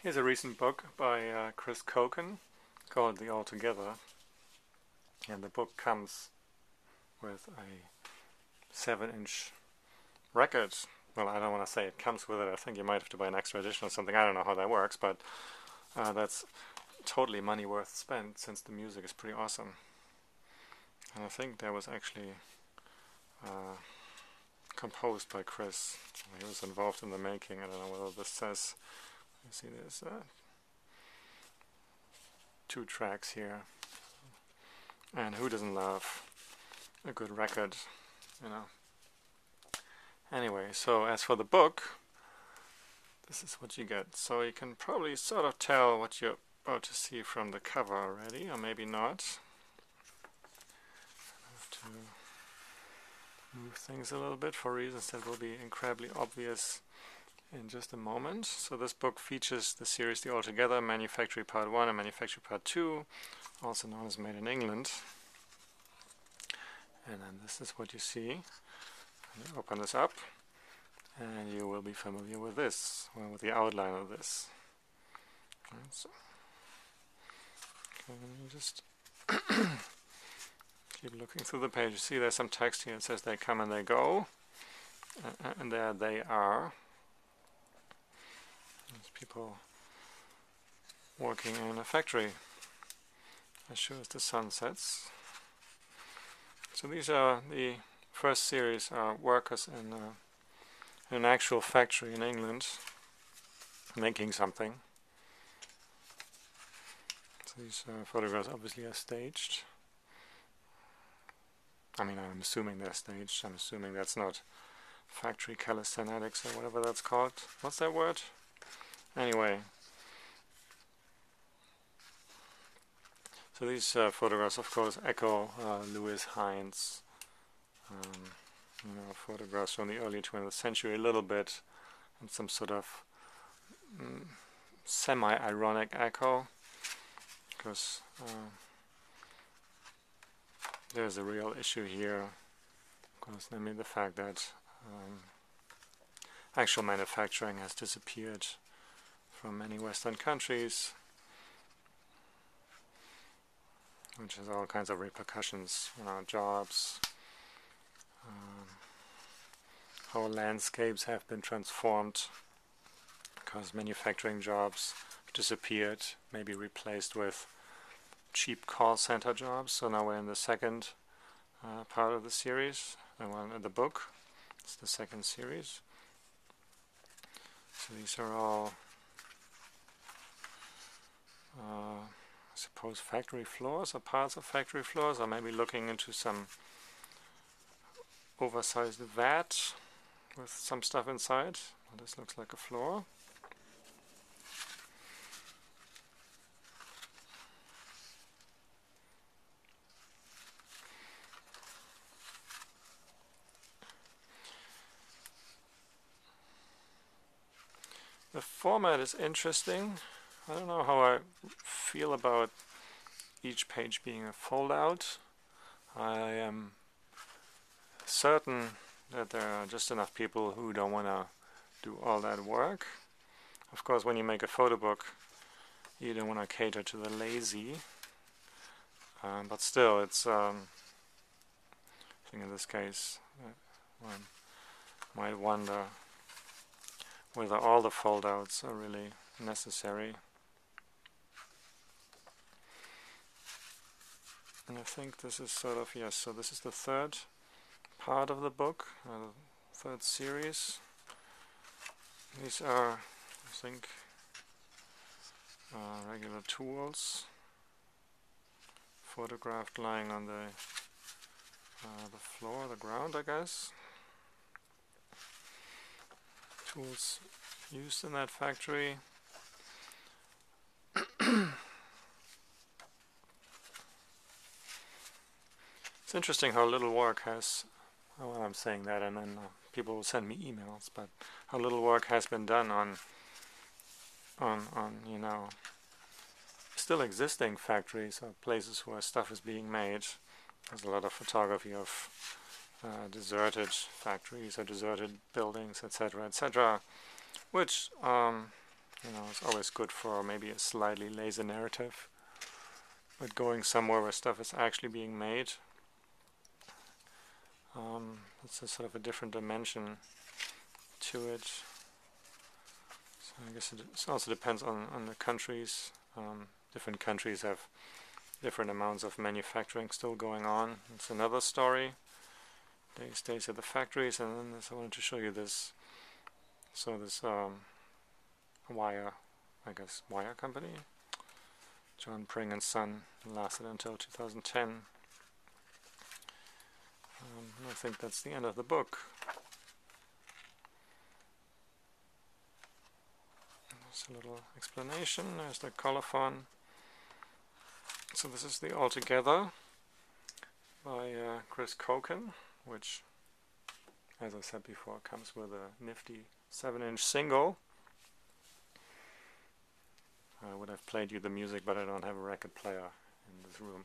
Here's a recent book by Chris Coekin called The Altogether, and the book comes with a 7-inch record. Well, I don't want to say it comes with it. I think you might have to buy an extra edition or something. I don't know how that works, but that's totally money worth spent since the music is pretty awesome. And I think that was actually composed by Chris. He was involved in the making. I don't know whether this says. You see, there's 2 tracks here, and who doesn't love a good record, you know? Anyway, so as for the book, this is what you get. So you can probably sort of tell what you're about to see from the cover already, or maybe not. I have to move things a little bit for reasons that will be incredibly obvious in just a moment. So this book features the series The Altogether, Manufactory Part 1 and Manufactory Part 2, also known as Made in England. And then this is what you see. You open this up, and you will be familiar with this, well, with the outline of this. Right, so, okay, let me just keep looking through the page. You see there's some text here. It says they come and they go, and there they are. There's people working in a factory as sure as the sun sets. So these are the first series are workers in an actual factory in England making something. So these photographs obviously are staged. I mean, I'm assuming they're staged. I'm assuming that's not factory calisthenics or whatever that's called. What's that word? Anyway, so these photographs, of course, echo Lewis Hines, photographs from the early 20th century a little bit, and some sort of semi-ironic echo, because there's a real issue here, of course, namely the fact that actual manufacturing has disappeared from many Western countries, which has all kinds of repercussions, jobs, how landscapes have been transformed because manufacturing jobs disappeared, maybe replaced with cheap call center jobs. So now we're in the second part of the series, the book. It's the second series. So these are all I suppose factory floors or parts of factory floors, or maybe looking into some oversized vat with some stuff inside. Well, this looks like a floor. The format is interesting. I don't know how I feel about each page being a fold-out. I am certain that there are just enough people who don't want to do all that work. Of course, when you make a photo book, you don't want to cater to the lazy. But still, it's, I think in this case, one might wonder whether all the fold-outs are really necessary. And I think this is sort of, yes, so this is the third part of the book, third series. These are, I think, regular tools, photographed lying on the floor, the ground, I guess. Tools used in that factory. It's interesting how little work has, well, I'm saying that and then people will send me emails, but how little work has been done on still existing factories or places where stuff is being made. There's a lot of photography of deserted factories or deserted buildings, etc., etc., which You know, it's always good for maybe a slightly lazy narrative, but going somewhere where stuff is actually being made. It's a sort of a different dimension to it. So I guess it also depends on the countries. Different countries have different amounts of manufacturing still going on. It's another story. They stays at the factories, and then I wanted to show you this. So this wire, I guess, wire company, John Pring and Son, lasted until 2010. I think that's the end of the book. There's a little explanation. There's the colophon. So this is the Altogether by Chris Coekin, which, as I said before, comes with a nifty 7-inch single. I would have played you the music, but I don't have a record player in this room.